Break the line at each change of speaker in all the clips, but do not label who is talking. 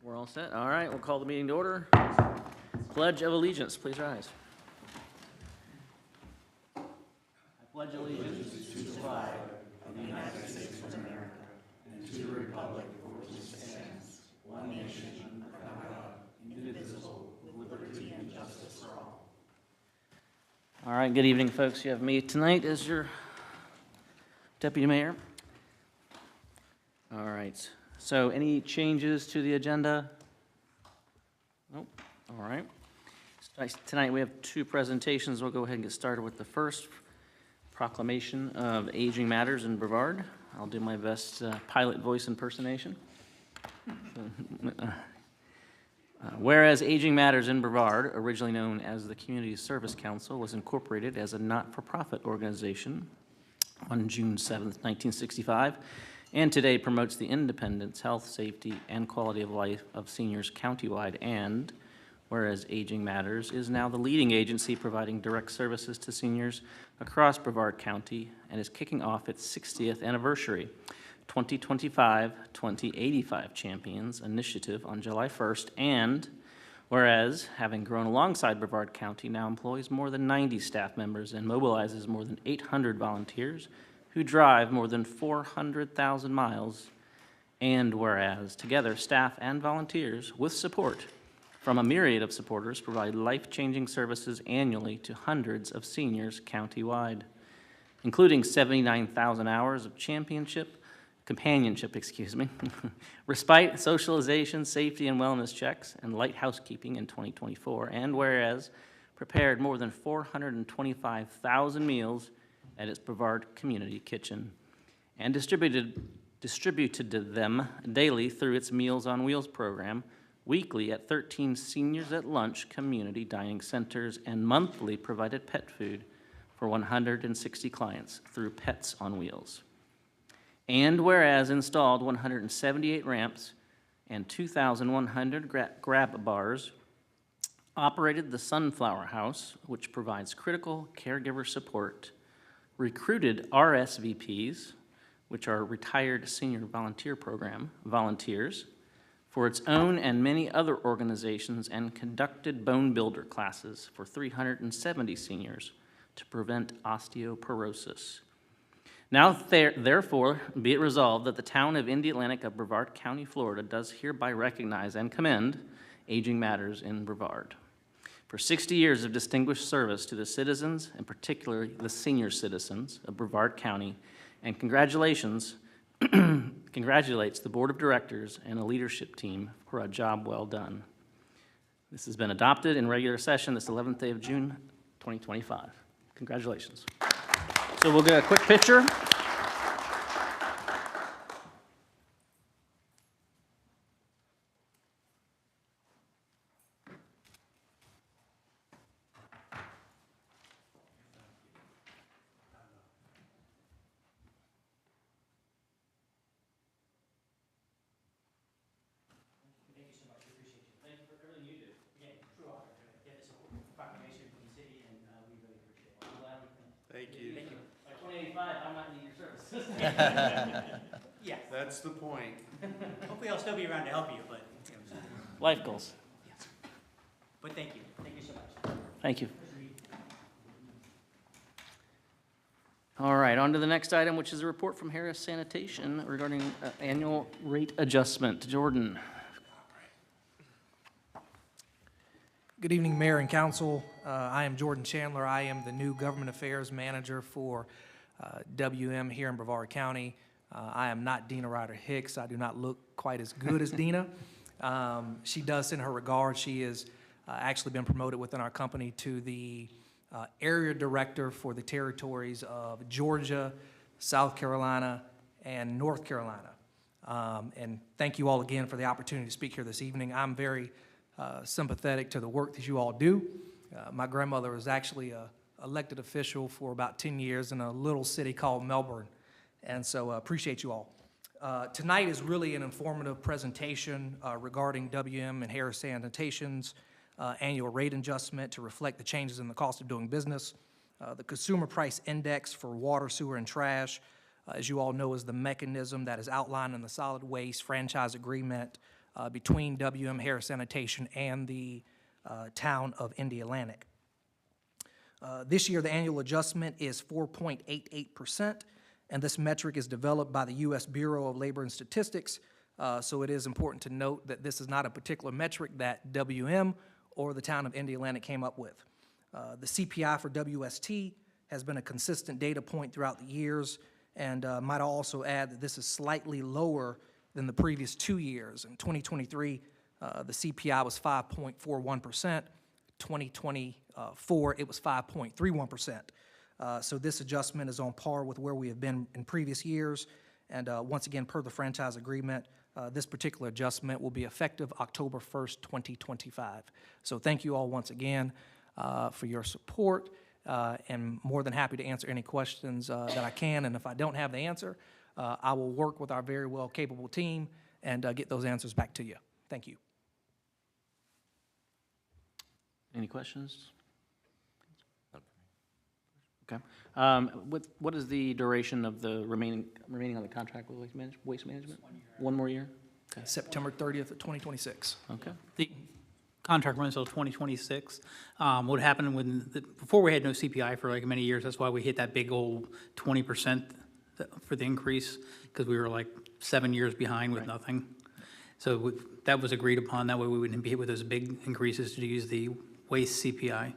We're all set. All right, we'll call the meeting to order. Pledge of Allegiance, please rise. I pledge allegiance to the flag of the United States of America and to the republic for which it stands, one nation, under God, indivisible, with liberty and justice for all. All right, good evening, folks. You have me tonight as your deputy mayor. All right. So any changes to the agenda? Nope. All right. Tonight we have two presentations. We'll go ahead and get started with the first, proclamation of Aging Matters in Brevard. I'll do my best pilot voice impersonation. Whereas Aging Matters in Brevard, originally known as the Community Service Council, was incorporated as a not-for-profit organization on June 7th, 1965, and today promotes the independence, health, safety, and quality of life of seniors countywide. And whereas Aging Matters is now the leading agency providing direct services to seniors across Brevard County and is kicking off its 60th anniversary 2025-2085 Champions Initiative on July 1st. And whereas, having grown alongside Brevard County, now employs more than 90 staff members and mobilizes more than 800 volunteers who drive more than 400,000 miles, and whereas together staff and volunteers with support from a myriad of supporters provide life-changing services annually to hundreds of seniors countywide, including 79,000 hours of companionship, respite, socialization, safety and wellness checks, and light housekeeping in 2024, and whereas prepared more than 425,000 meals at its Brevard Community Kitchen, and distributed to them daily through its Meals on Wheels program, weekly at 13 Seniors at Lunch community dining centers, and monthly provided pet food for 160 clients through Pets on Wheels. And whereas installed 178 ramps and 2,100 grab bars, operated the Sunflower House, which provides critical caregiver support, recruited RSVPs, which are Retired Senior Volunteer Program volunteers, for its own and many other organizations, and conducted bone builder classes for 370 seniors to prevent osteoporosis. Now, therefore, be it resolved that the town of Indialantic of Brevard County, Florida, does hereby recognize and commend Aging Matters in Brevard for 60 years of distinguished service to the citizens, and particularly the senior citizens of Brevard County, and congratulates the Board of Directors and the leadership team for a job well done. This has been adopted in regular session this 11th day of June, 2025. Congratulations. So we'll get a quick picture.
Thank you.
Thank you. By 2085, I might need your services.
Yeah.
That's the point.
Hopefully I'll still be around to help you, but,
Life goals.
yes. But thank you. Thank you so much.
Thank you. All right, on to the next item, which is a report from Harris Sanitation regarding annual rate adjustment. Jordan.
Good evening, Mayor and Council. I am Jordan Chandler. I am the new Government Affairs Manager for WM here in Brevard County. I am not Dina Ryder Hicks. I do not look quite as good as Dina. She does send her regards. She has actually been promoted within our company to the Area Director for the territories of Georgia, South Carolina, and North Carolina. And thank you all again for the opportunity to speak here this evening. I'm very sympathetic to the work that you all do. My grandmother was actually an elected official for about 10 years in a little city called Melbourne, and so appreciate you all. Tonight is really an informative presentation regarding WM and Harris Sanitation's annual rate adjustment to reflect the changes in the cost of doing business. The Consumer Price Index for water, sewer, and trash, as you all know, is the mechanism that is outlined in the solid waste franchise agreement between WM Harris Sanitation and the town of Indialantic. This year, the annual adjustment is 4.88%, and this metric is developed by the U.S. Bureau of Labor and Statistics, so it is important to note that this is not a particular metric that WM or the town of Indialantic came up with. The CPI for WST has been a consistent data point throughout the years, and might also add that this is slightly lower than the previous 2 years. In 2023, the CPI was 5.41%. 2024, it was 5.31%. So this adjustment is on par with where we have been in previous years. And once again, per the franchise agreement, this particular adjustment will be effective October 1st, 2025. So thank you all once again for your support, and more than happy to answer any questions that I can. And if I don't have the answer, I will work with our very well capable team and get those answers back to you. Thank you.
Any questions? Okay. What is the duration of the remaining on the contract with Waste Management? 1 more year? Okay.
September 30th of 2026.
Okay.
The contract runs until 2026. What happened before we had no CPI for like many years, that's why we hit that big old 20% for the increase, because we were like 7 years behind with nothing. So that was agreed upon. That way we wouldn't be hit with those big increases to use the waste CPI.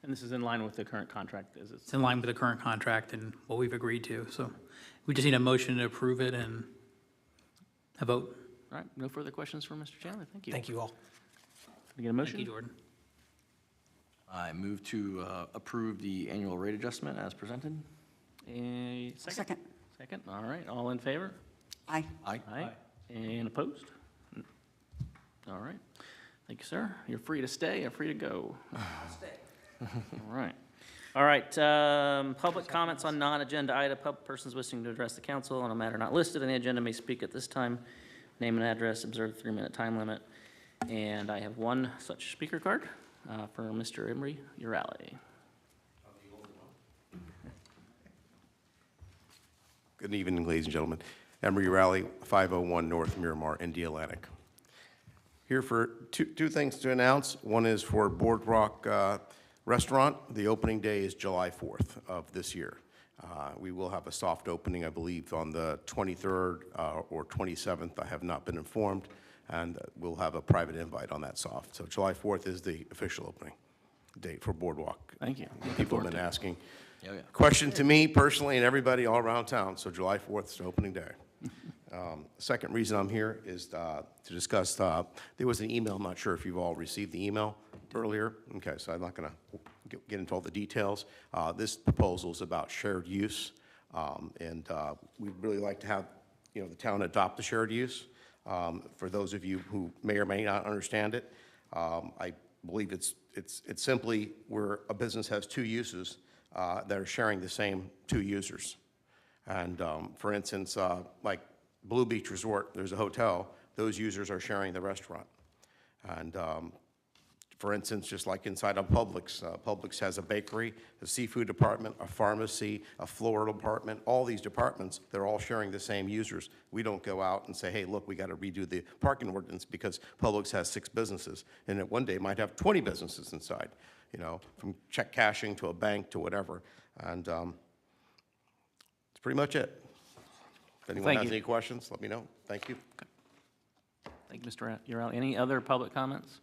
And this is in line with the current contract, is it?
It's in line with the current contract and what we've agreed to. So we just need a motion to approve it and a vote.
All right, no further questions for Mr. Chandler. Thank you.
Thank you all.
Can I get a motion?
Thank you, Jordan.
I move to approve the annual rate adjustment as presented.
A second?
Second.
Second, all right, all in favor?
Aye.
Aye.
Aye. And opposed? All right. Thank you, sir. You're free to stay or free to go. I'll stay. All right. All right, public comments on non-agenda item. Persons wishing to address the council on a matter not listed on the agenda may speak at this time. Name and address, observe the 3-minute time limit. And I have one such speaker card for Mr. Emery Urali.
Good evening, ladies and gentlemen. Emery Rally, 501 North Miramar, Indialantic. Here for two things to announce. One is for Boardwalk Restaurant. The opening day is July 4th of this year. We will have a soft opening, I believe, on the 23rd or 27th. I have not been informed, and we'll have a private invite on that soft. So July 4th is the official opening date for Boardwalk.
Thank you.
People have been asking.
Oh, yeah.
Question to me personally and everybody all around town, so July 4th is the opening day. Second reason I'm here is to discuss, there was an email, I'm not sure if you've all received the email earlier. Okay, so I'm not going to get into all the details. This proposal is about shared use, and we'd really like to have, the town adopt the shared use. For those of you who may or may not understand it, I believe it's simply where a business has 2 uses that are sharing the same 2 users. And for instance, like Blue Beach Resort, there's a hotel, those users are sharing the restaurant. And for instance, just like inside of Publix, Publix has a bakery, a seafood department, a pharmacy, a floral department, all these departments, they're all sharing the same users. We don't go out and say, hey, look, we got to redo the parking ordinance because Publix has 6 businesses, and it one day might have 20 businesses inside, from check cashing to a bank to whatever. And that's pretty much it. If anyone
Thank
has
you.
any questions, let me know. Thank you.
Thank you, Mr. Urali. Any other public comments?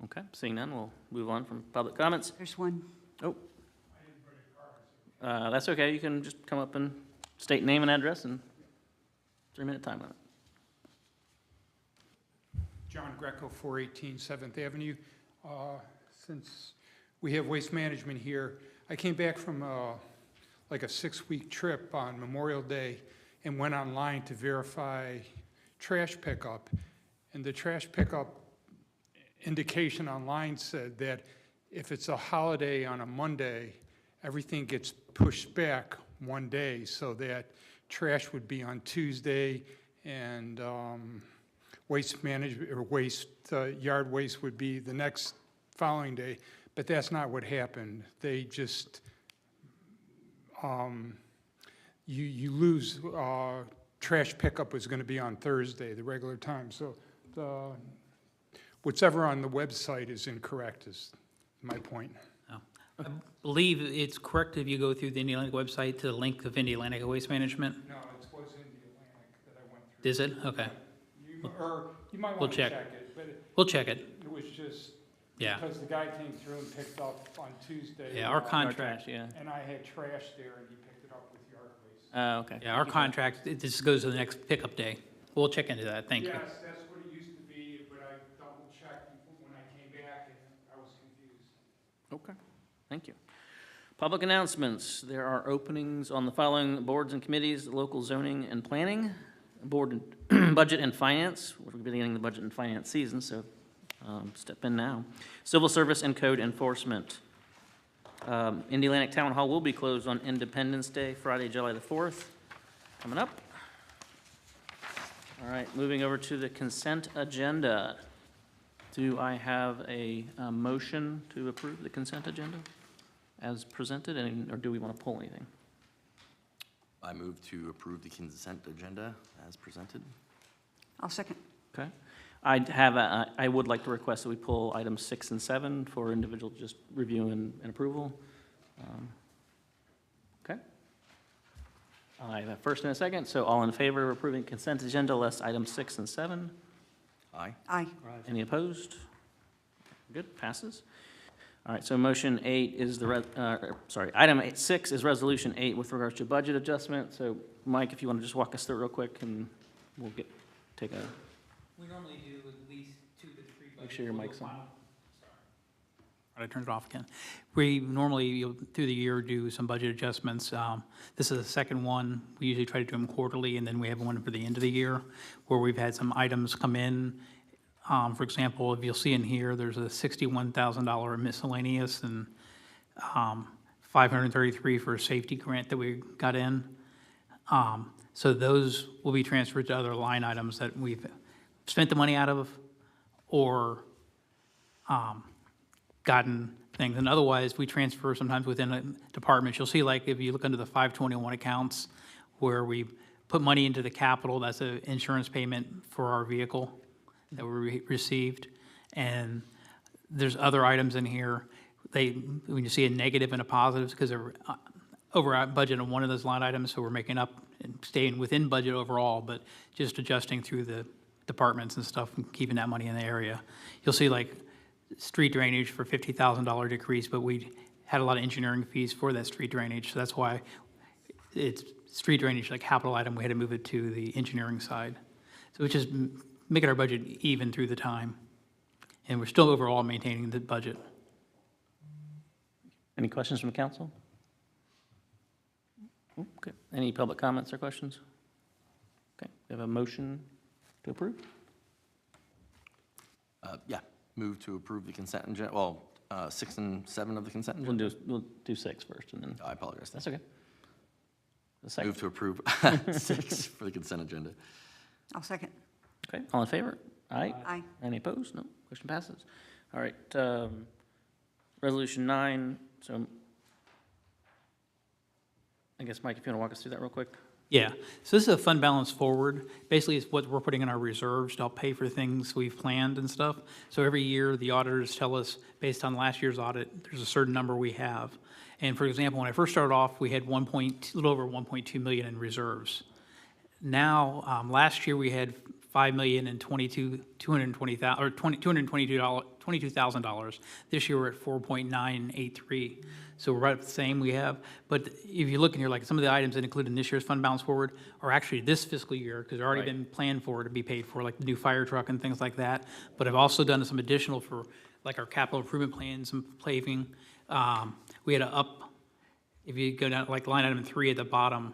Okay, seeing none, we'll move on from public comments.
There's one.
Oh. That's okay. You can just come up and state name and address and 3-minute time limit.
John Greco, 418 7th Avenue. Since we have Waste Management here, I came back from like a 6-week trip on Memorial Day and went online to verify trash pickup. And the trash pickup indication online said that if it's a holiday on a Monday, everything gets pushed back 1 day, so that trash would be on Tuesday and waste management or yard waste would be the next following day. But that's not what happened. They just you lose trash pickup was going to be on Thursday, the regular time. So what's ever on the website is incorrect, is my point.
Oh. I believe it's correct if you go through the Indialantic website to the link of Indialantic Waste Management.
No, it was Indialantic that I went through.
Is it? Okay.
You might
We'll
want to
check.
check it, but
We'll check it.
it was just
Yeah.
because the guy came through and picked up on Tuesday.
Yeah, our
Our
contract,
trash, yeah.
And I had trash there and he picked it up with yard waste.
Okay.
yeah, our contract, this goes to the next pickup day. We'll check into that. Thank you.
Yes, that's what it used to be, but I double checked when I came back and I was confused.
Okay, thank you. Public announcements. There are openings on the following boards and committees: local zoning and planning, board and budget and finance. We're beginning the budget and finance season, so step in now. Civil service and code enforcement. Indialantic Town Hall will be closed on Independence Day, Friday, July the 4th, coming up. All right, moving over to the consent agenda. Do I have a motion to approve the consent agenda as presented, or do we want to pull anything?
I move to approve the consent agenda as presented.
I'll second.
Okay. I would like to request that we pull items 6 and 7 for individual just review and approval. Okay. I have a first and a second, so all in favor of approving consent agenda, less items 6 and 7?
Aye.
Aye.
Any opposed? Good, passes. All right, so motion 8 is item 6 is resolution 8 with regards to budget adjustment. So Mike, if you want to just walk us through it real quick, and we'll take a,
We normally do at least 2 to 3
Make sure your mic's on.
I turned it off again. We normally, through the year, do some budget adjustments. This is the second one. We usually try to do them quarterly, and then we have one for the end of the year where we've had some items come in. For example, if you'll see in here, there's a $61,000 miscellaneous and $533 for a safety grant that we got in. So those will be transferred to other line items that we've spent the money out of or gotten things. And otherwise, we transfer sometimes within a department. You'll see, like, if you look under the 521 accounts where we put money into the capital, that's an insurance payment for our vehicle that we received. And there's other items in here. When you see a negative and a positive, because they're over budget on one of those line items, so we're making up and staying within budget overall, but just adjusting through the departments and stuff and keeping that money in the area. You'll see, like, street drainage for $50,000 decrease, but we had a lot of engineering fees for that street drainage, so that's why it's street drainage, like capital item, we had to move it to the engineering side. So it's just making our budget even through the time, and we're still overall maintaining the budget.
any questions from the council? Okay, any public comments or questions? Okay, we have a motion to approve?
Yeah, move to approve the consent agenda, well, 6 and 7 of the consent agenda.
We'll do 6 first, and then,
I apologize.
that's okay. The second,
Move to approve 6 for the consent agenda.
I'll second.
okay, all in favor? Aye.
Aye.
Any opposed? No, question passes. All right, resolution 9, so I guess, Mike, if you want to walk us through that real quick?
Yeah, so this is a fund balance forward. Basically, it's what we're putting in our reserves to help pay for things we've planned and stuff. So every year, the auditors tell us, based on last year's audit, there's a certain number we have. And for example, when I first started off, we had a little over 1.2 million in reserves. Now, last year, we had $5,222,000. This year, we're at 4.983. So we're right at the same we have. But if you look in here, like some of the items that included in this year's fund balance forward are actually this fiscal year, because they're already
Right.
been planned for to be paid for, like the new fire truck and things like that. But I've also done some additional for like our capital improvement plans and paving. We had if you go down, like line item 3 at the bottom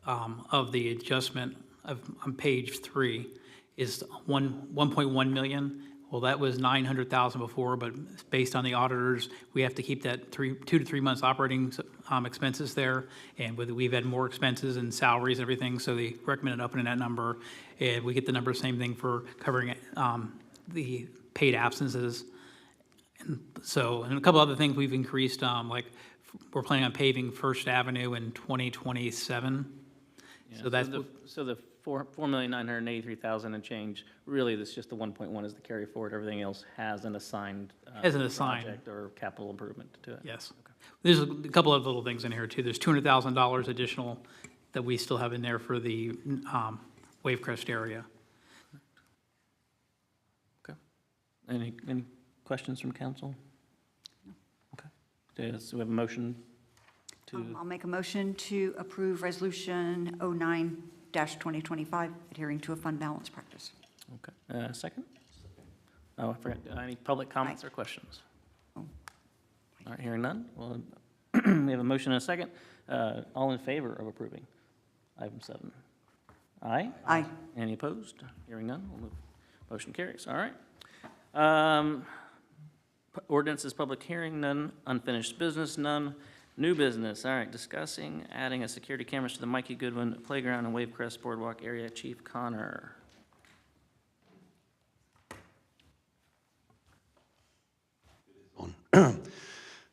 of the adjustment on page 3 is 1.1 million. Well, that was 900,000 before, but based on the auditors, we have to keep that 2 to 3 months operating expenses there. And we've had more expenses and salaries and everything, so they recommended upping that number. And we get the number, same thing for covering the paid absences. And a couple other things we've increased, like we're planning on paving First Avenue in 2027.
Yeah,
So that's,
So the 4,983,000 and change. Really, this just the 1.1 is the carry forward. Everything else has an assigned.
Has an assigned.
Project or capital improvement to it.
Yes. There's a couple of little things in here, too. There's $200,000 additional that we still have in there for the Wavecrest area.
Okay. Any questions from council? Okay. So we have a motion to,
I'll make a motion to approve Resolution 09-2025, adhering to a fund balance practice.
okay. Second? Oh, I forgot. Any public comments or questions?
Oh.
All right, hearing none. Well, we have a motion and a second. All in favor of approving item 7? Aye?
Aye.
Any opposed? Hearing none, we'll move. Motion carries. All right. Ordinances, public hearing, none. Unfinished business, none. New business, all right. Discussing adding a security cameras to the Mikey Goodwin Playground and Wavecrest Boardwalk area. Chief Connor.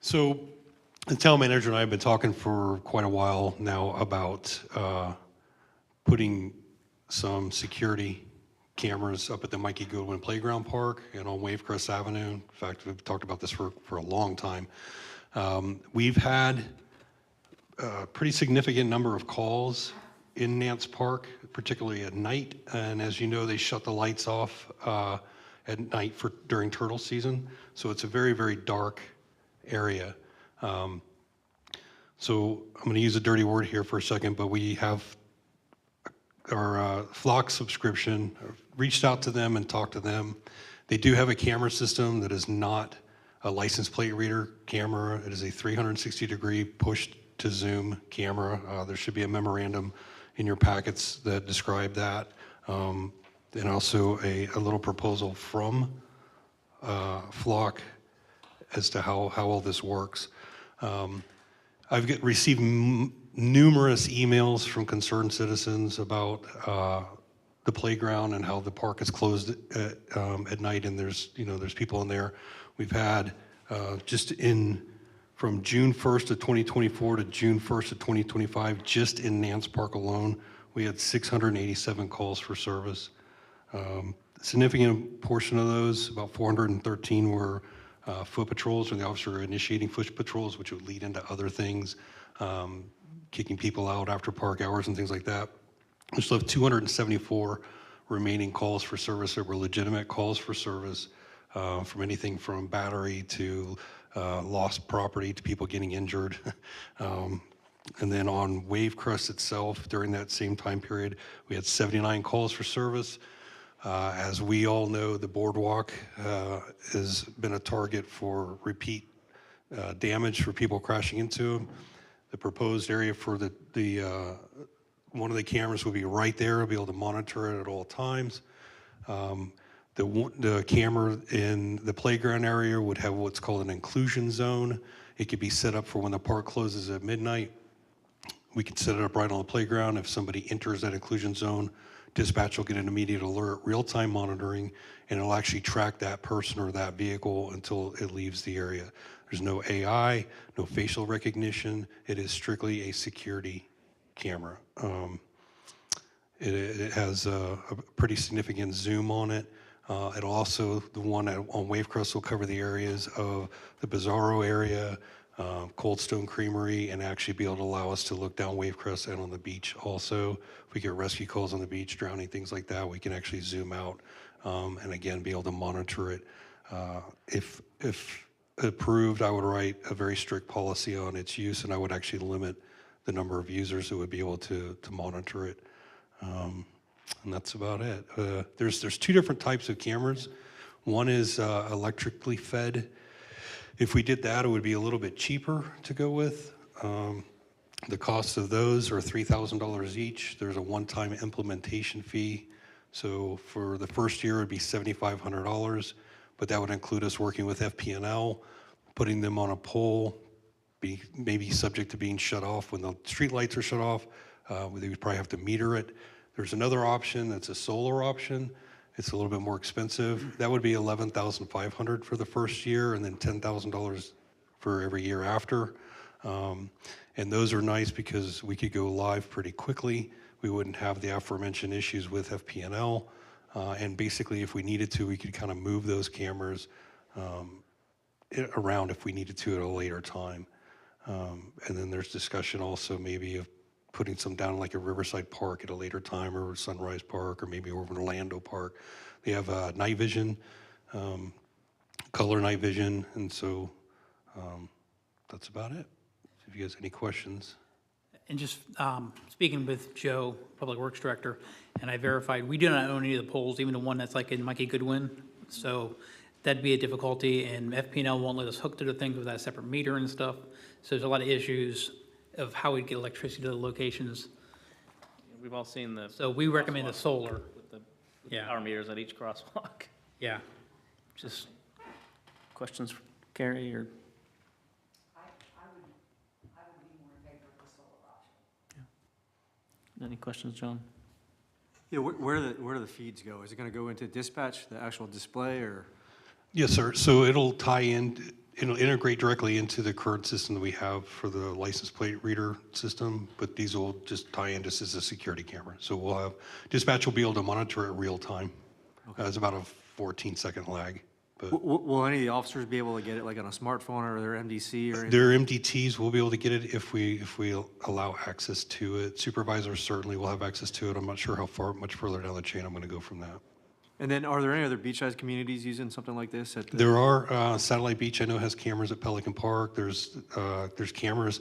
So the town manager and I have been talking for quite a while now about putting some security cameras up at the Mikey Goodwin Playground Park and on Wavecrest Avenue. In fact, we've talked about this for a long time. We've had a pretty significant number of calls in Nance Park, particularly at night. And as you know, they shut the lights off at night during turtle season. So it's a very, very dark area. So I'm going to use a dirty word here for a second, but we have our Flock subscription, reached out to them and talked to them. They do have a camera system that is not a license plate reader camera. It is a 360-degree push to zoom camera. There should be a memorandum in your packets that describe that. And also a little proposal from Flock as to how all this works. I've received numerous emails from concerned citizens about the playground and how the park is closed at night, and there's people in there. We've had from June 1st of 2024 to June 1st of 2025, just in Nance Park alone, we had 687 calls for service. A significant portion of those, about 413, were foot patrols, or the officer initiating foot patrols, which would lead into other things, kicking people out after park hours and things like that. We still have 274 remaining calls for service that were legitimate calls for service, from anything from battery to lost property to people getting injured. And then on Wavecrest itself, during that same time period, we had 79 calls for service. As we all know, the boardwalk has been a target for repeat damage for people crashing into them. The proposed area for one of the cameras will be right there. We'll be able to monitor it at all times. The camera in the playground area would have what's called an inclusion zone. It could be set up for when the park closes at midnight. We could set it up right on the playground. If somebody enters that inclusion zone, dispatch will get an immediate alert, real-time monitoring, and it'll actually track that person or that vehicle until it leaves the area. There's no AI, no facial recognition. It is strictly a security camera. It has a pretty significant zoom on it. It'll also, the one on Wavecrest will cover the areas of the Bizarro area, Cold Stone Creamery, and actually be able to allow us to look down Wavecrest and on the beach also. If we get rescue calls on the beach, drowning, things like that, we can actually zoom out and again be able to monitor it. If approved, I would write a very strict policy on its use, and I would actually limit the number of users who would be able to monitor it. And that's about it. There's two different types of cameras. One is electrically fed. If we did that, it would be a little bit cheaper to go with. The cost of those are $3,000 each. There's a one-time implementation fee. So for the first year, it would be $7,500, but that would include us working with FP&L, putting them on a pole, maybe subject to being shut off when the street lights are shut off. They would probably have to meter it. There's another option that's a solar option. It's a little bit more expensive. That would be $11,500 for the first year, and then $10,000 for every year after. And those are nice because we could go live pretty quickly. We wouldn't have the aforementioned issues with FPNL. And basically, if we needed to, we could kind of move those cameras around if we needed to at a later time. And then there's discussion also maybe of putting some down like a Riverside Park at a later time, or Sunrise Park, or maybe over in Orlando Park. They have night vision, color night vision, and so that's about it. If you guys have any questions.
And just speaking with Joe, Public Works Director, and I verified, we do not own any of the poles, even the one that's like in Mikey Goodwin. So that'd be a difficulty, and FPNL won't let us hook to the things without a separate meter and stuff. So there's a lot of issues of how we get electricity to the locations.
We've all seen the.
So we recommend the solar.
With the
Yeah.
power meters at each crosswalk.
Yeah.
Just questions for Carrie or?
I would be more in favor of the solar option.
Any questions, John?
Yeah, where do the feeds go? Is it going to go into dispatch, the actual display, or?
Yes, sir. So it'll tie in, it'll integrate directly into the current system that we have for the license plate reader system, but these will just tie in just as a security camera. So we'll have, dispatch will be able to monitor it real time. It's about a 14-second lag. But
Will any of the officers be able to get it like on a smartphone or their MDC or anything?
their MDTs will be able to get it if we allow access to it. Supervisors certainly will have access to it. I'm not sure how much further down the chain I'm going to go from that.
And then are there any other beachside communities using something like this?
There are, Satellite Beach I know has cameras at Pelican Park. There's cameras.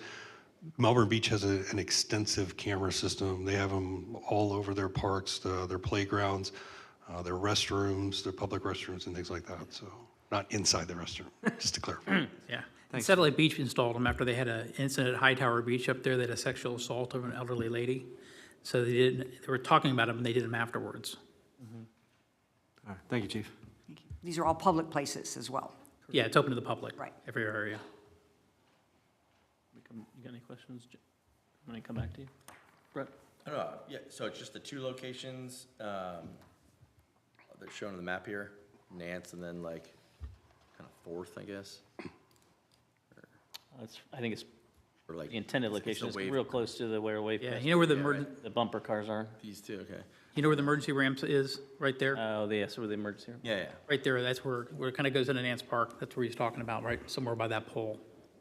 Melbourne Beach has an extensive camera system. They have them all over their parks, their playgrounds, their restrooms, their public restrooms and things like that. So not inside the restroom, just to clarify.
Yeah. And Satellite Beach installed them after they had an incident at Hightower Beach up there. They had a sexual assault of an elderly lady. So they were talking about them and they did them afterwards.
All right, thank you, Chief.
Thank you. These are all public places as well.
Yeah, it's open to the public.
Right.
Every area.
You got any questions? Let me come back to you. Brett?
Yeah, so it's just the two locations, they're shown on the map here, Nance and then like kind of Fourth, I guess,
I think it's,
or like.
the intended location is real close to the where Wayfair.
Yeah, you know where the
The bumper cars are.
These two, okay.
you know where the emergency ramp is, right there?
Oh, yeah, so where the emergency room.
Yeah.
Right there, that's where it kind of goes into Nance Park. That's where he's talking about, right, somewhere by that pole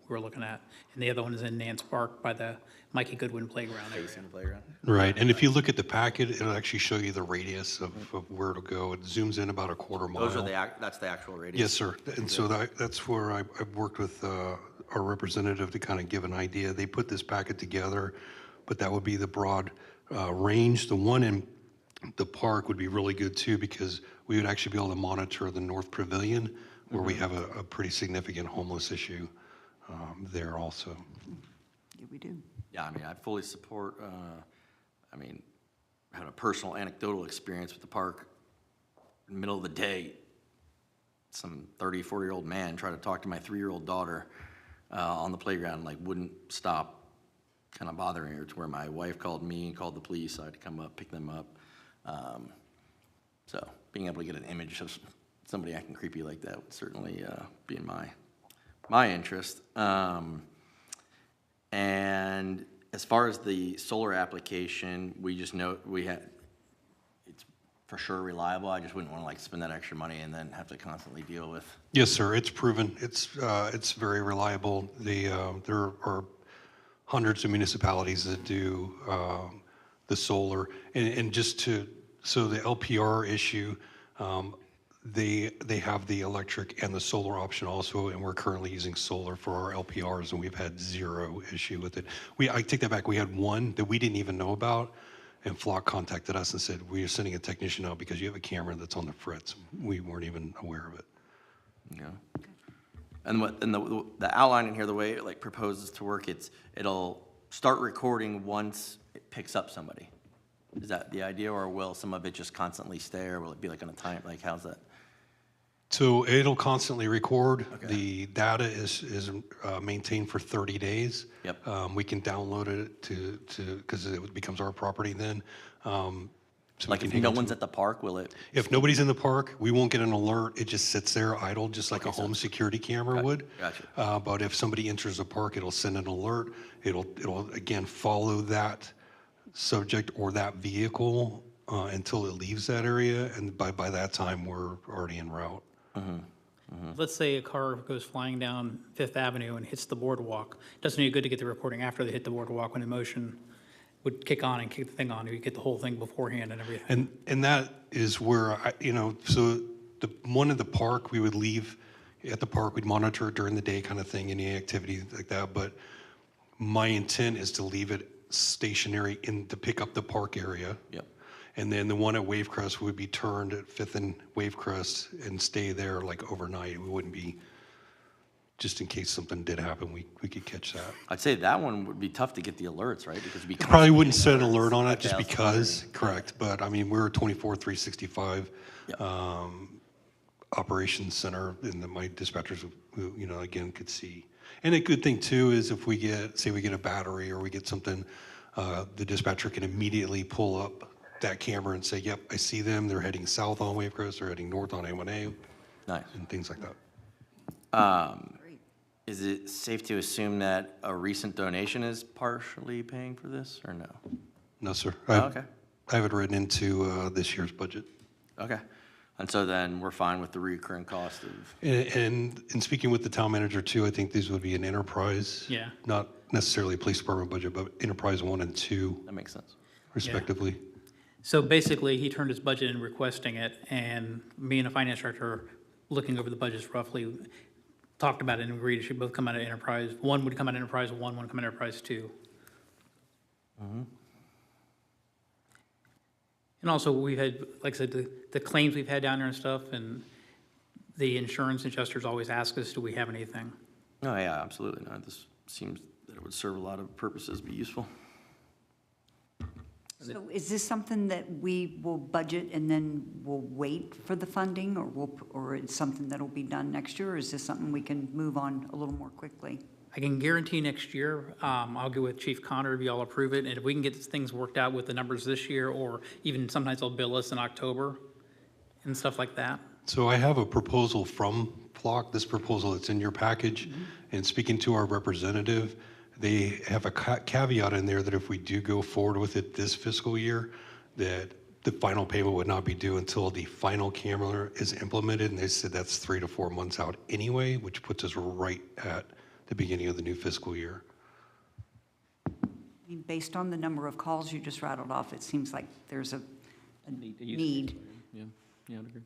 we're looking at. And the other one is in Nance Park by the Mikey Goodwin playground area.
Facing the playground.
Right, and if you look at the packet, it'll actually show you the radius of where it'll go. It zooms in about a quarter mile.
Those are that's the actual radius?
Yes, sir. And so that's where I've worked with our representative to kind of give an idea. They put this packet together, but that would be the broad range. The one in the park would be really good too, because we would actually be able to monitor the North Pavilion, where we have a pretty significant homeless issue there also.
Yeah, we do.
Yeah, I mean, I fully support, I had a personal anecdotal experience with the park. In the middle of the day, some 30, 40-year-old man tried to talk to my 3-year-old daughter on the playground, like wouldn't stop kind of bothering her, to where my wife called me and called the police. So I had to come up, pick them up. So being able to get an image of somebody acting creepy like that would certainly be in my interest. And as far as the solar application, we just know it's for sure reliable. I just wouldn't want to like spend that extra money and then have to constantly deal with.
Yes, sir. It's proven. It's very reliable. There are hundreds of municipalities that do the solar, and so the LPR issue, they have the electric and the solar option also, and we're currently using solar for our LPRs, and we've had zero issue with it. I take that back. We had one that we didn't even know about, and Flock contacted us and said, we are sending a technician out because you have a camera that's on the fritz. We weren't even aware of it.
Yeah. And the outline in here, the way it like proposes to work, it'll start recording once it picks up somebody. Is that the idea, or will some of it just constantly stay, or will it be like on a time, like how's that?
So it'll constantly record.
Okay.
The data is maintained for 30 days.
Yep.
We can download it because it becomes our property then. So
Like if no one's at the park, will it?
If nobody's in the park, we won't get an alert. It just sits there idle, just like a home security camera would.
Gotcha.
But if somebody enters the park, it'll send an alert. It'll again follow that subject or that vehicle until it leaves that area, and by that time, we're already en route.
Let's say a car goes flying down Fifth Avenue and hits the boardwalk. Doesn't it good to get the recording after they hit the boardwalk when the motion would kick on and kick the thing on? You get the whole thing beforehand and everything.
And that is where, so the one at the park, we would leave at the park, we'd monitor it during the day kind of thing, any activity like that, but my intent is to leave it stationary to pick up the park area.
Yep.
And then the one at Wavecrest would be turned at Fifth and Wavecrest and stay there like overnight. We wouldn't be, just in case something did happen, we could catch that.
I'd say that one would be tough to get the alerts, right? Because it'd be
Probably wouldn't
constantly
set an alert on it
alerts,
just
5,000
because,
alerts.
correct, but I mean, we're a 24/365
Yep.
operations center, and my dispatchers, who, again, could see. And a good thing too is if we get, say we get a battery or we get something, the dispatcher can immediately pull up that camera and say, yep, I see them, they're heading south on Wavecrest, they're heading north on A1A,
Nice.
and things like that.
Is it safe to assume that a recent donation is partially paying for this, or no?
No, sir.
Oh, okay.
I have it written into this year's budget.
Okay. And so then we're fine with the recurring cost of,
And in speaking with the town manager too, I think these would be an enterprise.
Yeah.
Not necessarily a police department budget, but enterprise 1 and 2
that makes sense.
respectively.
So basically, he turned his budget in requesting it, and me and the finance director, looking over the budgets roughly, talked about it and agreed it should both come out of enterprise. One would come out of enterprise 1, one would come out of enterprise 2. And also, we've had, like I said, the claims we've had down there and stuff, and the insurance adjusters always ask us, do we have anything?
Oh, yeah, absolutely. No, this seems that it would serve a lot of purposes, be useful.
So is this something that we will budget and then we'll wait for the funding, or it's something that'll be done next year? Or is this something we can move on a little more quickly?
I can guarantee next year, I'll go with Chief Connor if y'all approve it, and if we can get things worked out with the numbers this year, or even sometimes they'll bill us in October and stuff like that.
So I have a proposal from Flock, this proposal that's in your package, and speaking to our representative, they have a caveat in there that if we do go forward with it this fiscal year, that the final payment would not be due until the final camera is implemented, and they said that's 3 to 4 months out anyway, which puts us right at the beginning of the new fiscal year.
I mean, based on the number of calls you just rattled off, it seems like there's a
Need to use it.
need.
Yeah, I'd agree.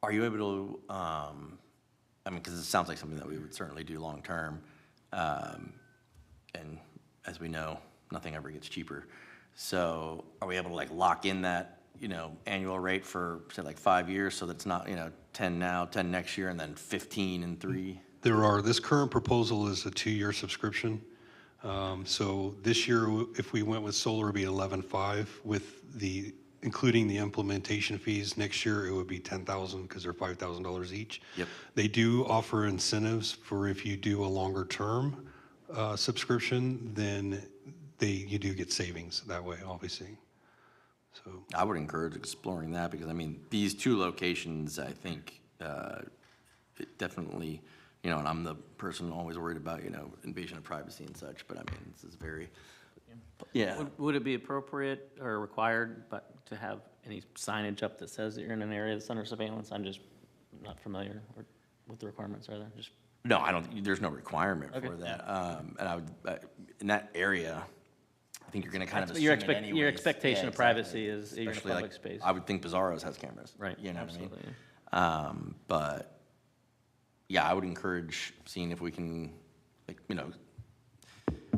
Are you able to, I mean, because it sounds like something that we would certainly do long-term. And as we know, nothing ever gets cheaper. So are we able to like lock in that, annual rate for, say, like 5 years, so that's not, 10 now, 10 next year, and then 15 in 3?
This current proposal is a 2-year subscription. So this year, if we went with solar, it would be 11.5 with including the implementation fees. Next year, it would be 10,000 because they're $5,000 each.
Yep.
They do offer incentives for if you do a longer term subscription, then you do get savings that way, obviously. So
I would encourage exploring that, because I mean, these 2 locations, I think, it definitely, and I'm the person always worried about, invasion of privacy and such, but I mean, this is very, yeah.
Would it be appropriate or required to have any signage up that says that you're in an area that's under surveillance? I'm just not familiar with the requirements, are there? Just
No, I don't, there's no requirement
Okay.
for that. And I would, in that area, I think you're gonna kind of
But
assume
your
it anyways.
your expectation
Yeah,
of privacy
exactly.
is your
Especially,
public
like,
space.
I would think Bizarro's has cameras.
Right,
You know what I mean?
absolutely.
But, yeah, I would encourage seeing if we can, like,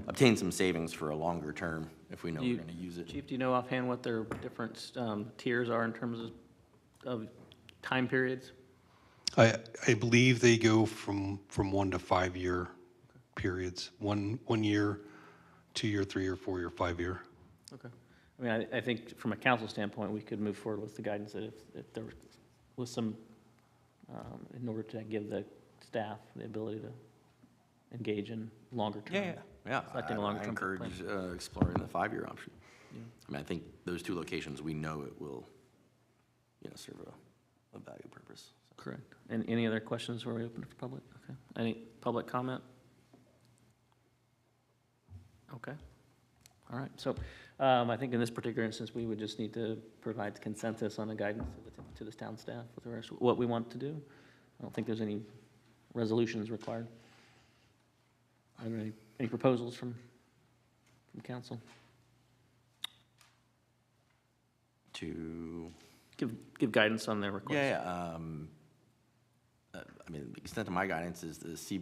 obtain some savings for a longer term if we know we're gonna use it.
Chief, do you know offhand what their different tiers are in terms of time periods?
I believe they go from 1 to 5 year periods. 1 year, 2 year, 3 year, 4 year, 5 year.
Okay. I mean, I think from a council standpoint, we could move forward with the guidance that if there was some, in order to give the staff the ability to engage in longer term.
Yeah,
Selecting a
I
longer-term
encourage exploring the 5-year option. I mean, I think those 2 locations, we know it will, serve a value purpose. So.
Correct. And any other questions before we open it for public? Okay. Any public comment? Okay. All right, so I think in this particular instance, we would just need to provide consensus on the guidance to the town staff with the rest, what we want to do. I don't think there's any resolutions required. Are there any proposals from council?
To,
Give guidance on their request.
yeah, I mean, the extent of my guidance is to see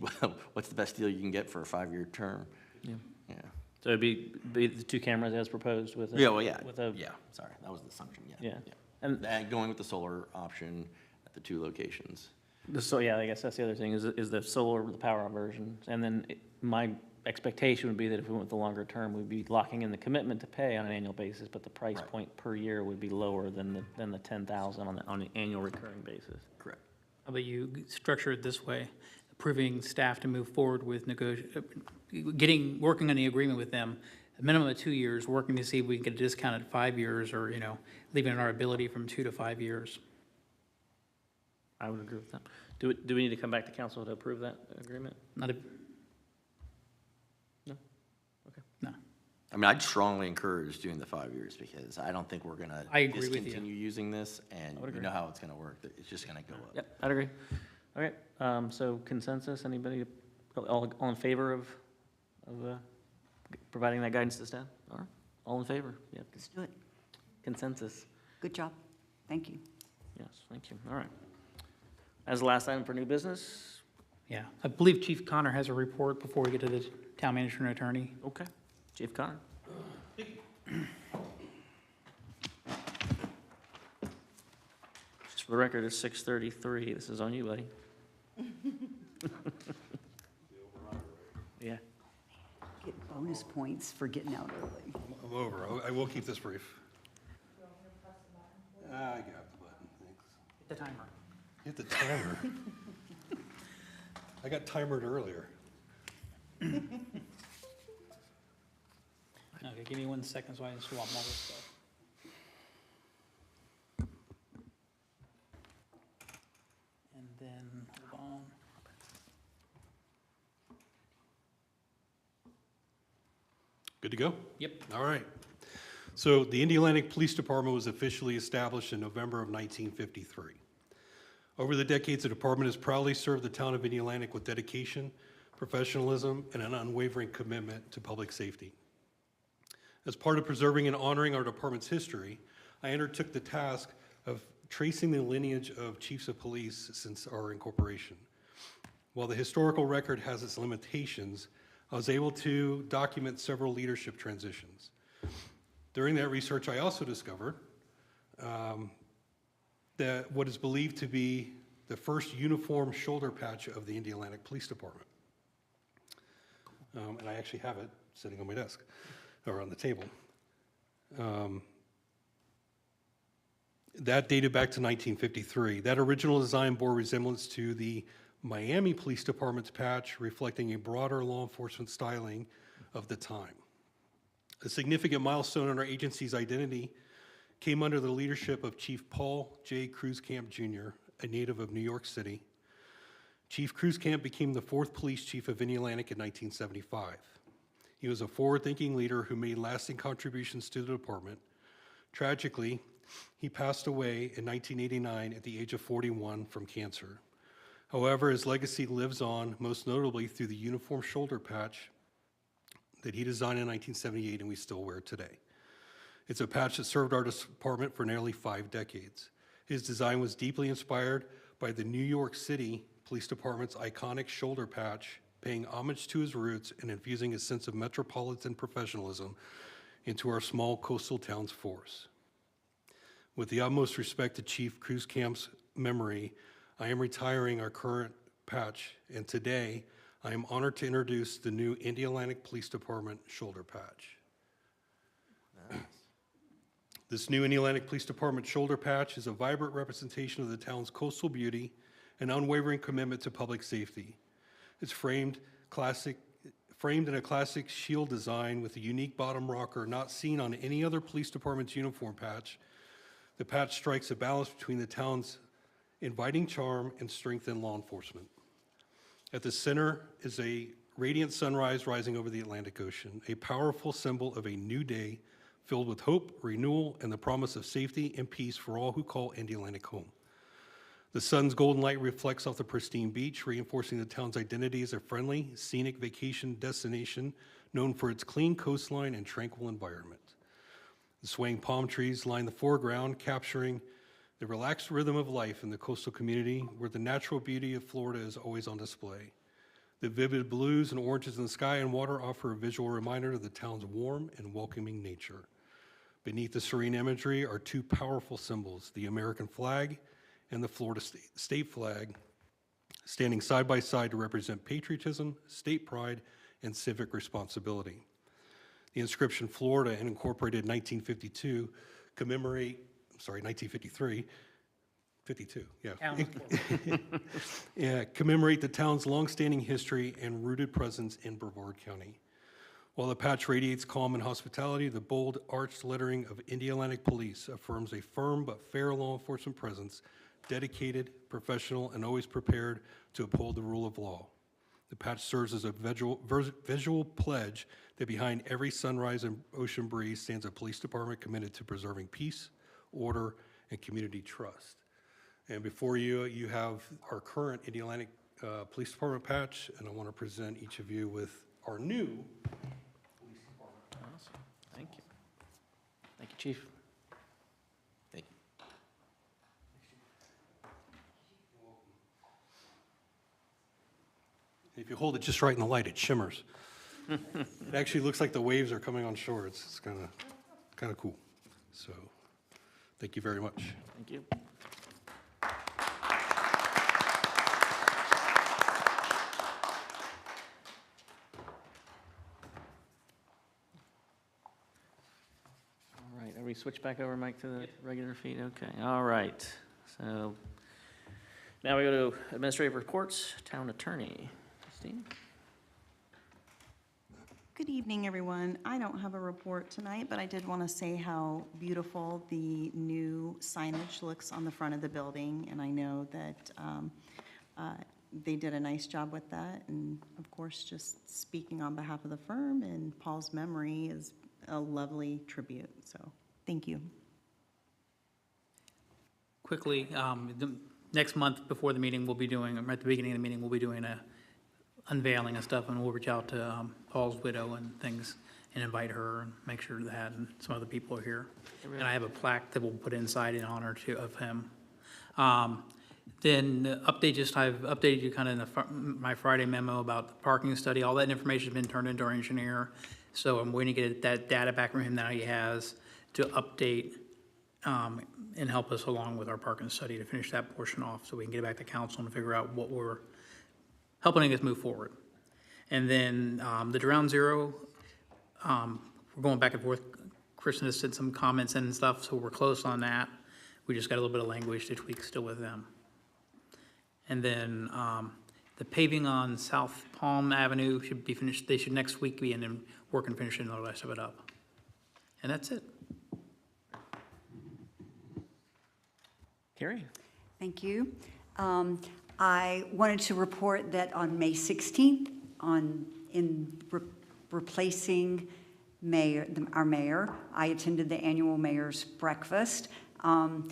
what's the best deal you can get for a 5-year term.
Yeah.
Yeah.
So it'd be the 2 cameras as proposed with a.
Yeah, well, yeah,
With a.
yeah, sorry, that was the assumption, yeah.
Yeah. And
And going with the solar option at the 2 locations.
so, yeah, I guess that's the other thing, is the solar, the power version. And then my expectation would be that if we went with the longer term, we'd be locking in the commitment to pay on an annual basis, but the price
Right.
point per year would be lower than the 10,000 on an annual recurring basis.
Correct.
How about you structure it this way, approving staff to move forward with working on the agreement with them, a minimum of 2 years, working to see if we can get a discount at 5 years, or, leaving it our ability from 2 to 5 years.
I would agree with that. Do we need to come back to council to approve that agreement?
Not a,
No? Okay.
no.
I mean, I'd strongly encourage doing the 5 years because I don't think we're gonna
I agree with you.
discontinue using this, and
I would
you
agree.
know how it's gonna work, that it's just gonna go up.
Yep, I'd agree. All right, so consensus, anybody, all in favor of providing that guidance to staff? All right, all in favor? Yep,
Let's do it.
consensus.
Good job. Thank you.
Yes, thank you. All right. As the last item for new business,
Yeah, I believe Chief Connor has a report before we get to the town manager and attorney.
okay. Chief Connor. Just for the record, it's 6:33. This is on you, buddy. Yeah.
Get bonus points for getting out early.
I'm over. I will keep this brief. I got the button, thanks.
The timer.
Hit the timer. I got timered earlier.
Okay, give me 1 second so I can swap all this stuff. And then, hold on.
Good to go?
Yep.
All right. So the Indialantic Police Department was officially established in November of 1953. Over the decades, the department has proudly served the town of Indialantic with dedication, professionalism, and an unwavering commitment to public safety. As part of preserving and honoring our department's history, I undertook the task of tracing the lineage of chiefs of police since our incorporation. While the historical record has its limitations, I was able to document several leadership transitions. During that research, I also discovered that what is believed to be the first uniform shoulder patch of the Indialantic Police Department. And I actually have it sitting on my desk, or on the table. That dated back to 1953. That original design bore resemblance to the Miami Police Department's patch, reflecting a broader law enforcement styling of the time. A significant milestone in our agency's identity came under the leadership of Chief Paul J. Cruzcamp Jr., a native of New York City. Chief Cruzcamp became the 4th police chief of Indialantic in 1975. He was a forward-thinking leader who made lasting contributions to the department. Tragically, he passed away in 1989 at the age of 41 from cancer. However, his legacy lives on, most notably through the uniform shoulder patch that he designed in 1978 and we still wear today. It's a patch that served our department for nearly 5 decades. His design was deeply inspired by the New York City Police Department's iconic shoulder patch, paying homage to his roots and infusing a sense of metropolitan professionalism into our small coastal town's force. With the utmost respect to Chief Cruzcamp's memory, I am retiring our current patch, and today I am honored to introduce the new Indialantic Police Department shoulder patch. This new Indialantic Police Department shoulder patch is a vibrant representation of the town's coastal beauty and unwavering commitment to public safety. It's framed in a classic shield design with a unique bottom rocker not seen on any other police department's uniform patch. The patch strikes a balance between the town's inviting charm and strength in law enforcement. At the center is a radiant sunrise rising over the Atlantic Ocean, a powerful symbol of a new day filled with hope, renewal, and the promise of safety and peace for all who call Indialantic home. The sun's golden light reflects off the pristine beach, reinforcing the town's identity as a friendly, scenic vacation destination known for its clean coastline and tranquil environment. The swaying palm trees line the foreground, capturing the relaxed rhythm of life in the coastal community where the natural beauty of Florida is always on display. The vivid blues and oranges in the sky and water offer a visual reminder of the town's warm and welcoming nature. Beneath the serene imagery are two powerful symbols, the American flag and the Florida state flag, standing side by side to represent patriotism, state pride, and civic responsibility. The inscription Florida and incorporated in 1952 commemorate the town's longstanding history and rooted presence in Brevard County. While the patch radiates calm and hospitality, the bold arched lettering of Indialantic Police affirms a firm but fair law enforcement presence, dedicated, professional, and always prepared to uphold the rule of law. The patch serves as a visual pledge that behind every sunrise and ocean breeze stands a police department committed to preserving peace, order, and community trust. And before you, you have our current Indialantic Police Department patch, and I want to present each of you with our new police department.
Awesome. Thank you. Thank you, Chief.
Thank you.
If you hold it just right in the light, it shimmers. It actually looks like the waves are coming on shore. It's kind of cool. So, thank you very much.
Thank you. All right, are we switched back over, Mike, to the regular feed? Okay, all right. So now we go to administrative reports, town attorney. Christine?
Good evening, everyone. I don't have a report tonight, but I did want to say how beautiful the new signage looks on the front of the building, and I know that they did a nice job with that, and of course, just speaking on behalf of the firm and Paul's memory is a lovely tribute, so thank you.
Quickly, next month before the meeting, we'll be doing, or at the beginning of the meeting, we'll be doing a unveiling and stuff, and we'll reach out to Paul's widow and things and invite her and make sure that and some other people are here. And I have a plaque that we'll put inside in honor of him. Then I've updated you kind of in my Friday memo about the parking study. All that information has been turned into our engineer. So I'm waiting to get that data back from him that he has to update and help us along with our parking study to finish that portion off so we can get it back to council and figure out what we're helping us move forward. And then the Ground Zero, we're going back and forth. Kristen has sent some comments and stuff, so we're close on that. We just got a little bit of language to tweak still with them. And then the paving on South Palm Avenue should be finished. They should next week be in and work and finishing the rest of it up. And that's it.
Carrie?
Thank you. I wanted to report that on May 16th, replacing our mayor, I attended the annual mayor's breakfast. I'll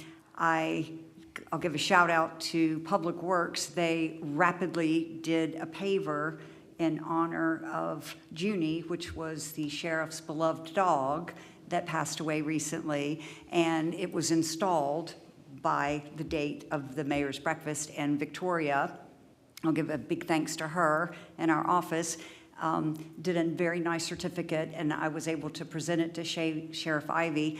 give a shout out to Public Works. They rapidly did a paver in honor of Junie, which was the sheriff's beloved dog that passed away recently, and it was installed by the date of the mayor's breakfast. And Victoria, I'll give a big thanks to her and our office, did a very nice certificate, and I was able to present it to Sheriff Ivy.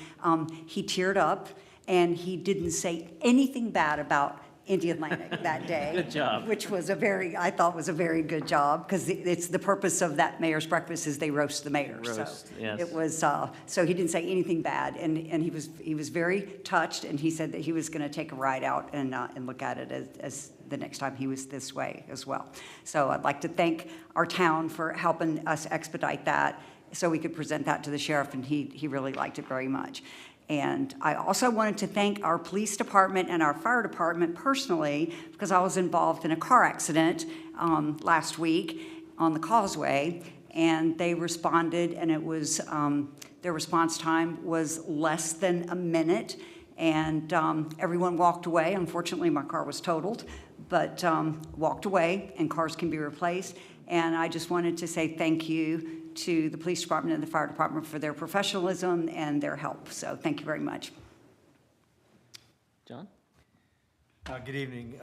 He teared up, and he didn't say anything bad about Indialantic that day.
Good job.
Which was I thought was a very good job, because it's the purpose of that mayor's breakfast is they roast the mayor.
Roast, yes.
It was, so he didn't say anything bad, and he was very touched, and he said that he was gonna take a ride out and look at it as the next time he was this way as well. So I'd like to thank our town for helping us expedite that so we could present that to the sheriff, and he really liked it very much. And I also wanted to thank our police department and our fire department personally, because I was involved in a car accident last week, on the causeway, and they responded, and it was, their response time was less than a minute, and everyone walked away. Unfortunately, my car was totaled, but walked away, and cars can be replaced. And I just wanted to say thank you to the police department and the fire department for their professionalism and their help. So thank you very much.
John?
Good evening.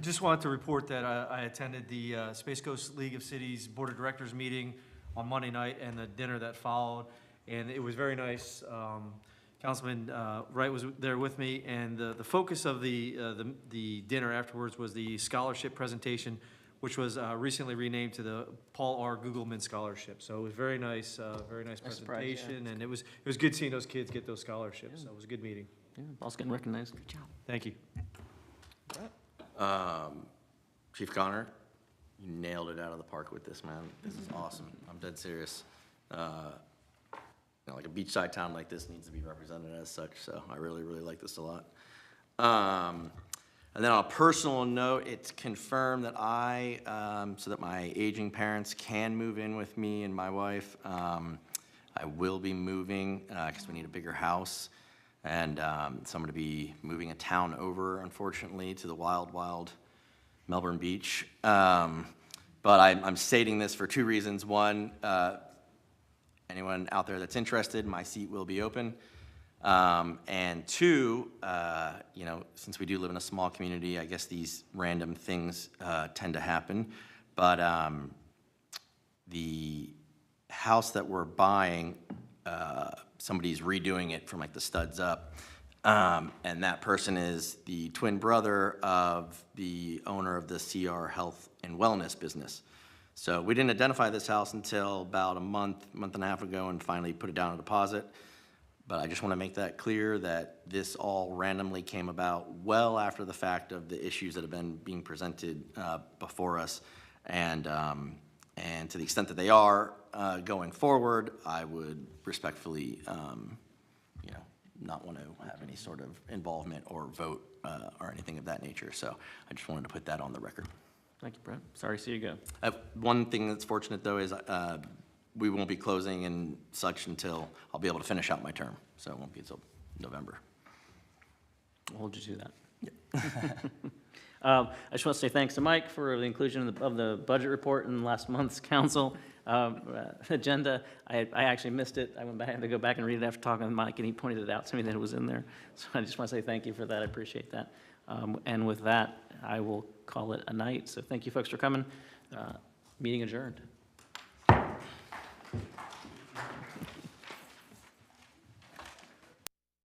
Just wanted to report that I attended the Space Coast League of Cities Board of Directors meeting on Monday night and the dinner that followed, and it was very nice. Councilman Wright was there with me, and the focus of the dinner afterwards was the scholarship presentation, which was recently renamed to the Paul R. Googleman Scholarship. So it was very nice presentation, and it was good seeing those kids get those scholarships. So it was a good meeting.
Yeah, all's getting recognized. Good job.
Thank you.
Chief Connor, you nailed it out of the park with this, man. This is awesome. I'm dead serious. Like a beachside town like this needs to be represented as such, so I really, really like this a lot. And then on a personal note, it's confirmed that so that my aging parents can move in with me and my wife. I will be moving because we need a bigger house. And so I'm going to be moving a town over, unfortunately, to the wild, wild Melbourne Beach. But I'm stating this for two reasons. One, anyone out there that's interested, my seat will be open. And two, since we do live in a small community, I guess these random things tend to happen. But the house that we're buying, somebody's redoing it from like the studs up. And that person is the twin brother of the owner of the CR Health and Wellness business. So we didn't identify this house until about a month and a half ago and finally put it down on deposit. But I just want to make that clear that this all randomly came about well after the fact of the issues that have been being presented before us. And to the extent that they are going forward, I would respectfully, not want to have any sort of involvement or vote or anything of that nature. So I just wanted to put that on the record.
Thank you, Brett. Sorry to see you go.
One thing that's fortunate, though, is we won't be closing and such until I'll be able to finish out my term. So it won't be until November.
We'll hold you to that. I just want to say thanks to Mike for the inclusion of the budget report in last month's council agenda. I actually missed it. I had to go back and read it after talking with Mike, and he pointed it out to me that it was in there. So I just want to say thank you for that. I appreciate that. And with that, I will call it a night. So thank you folks for coming. Meeting adjourned.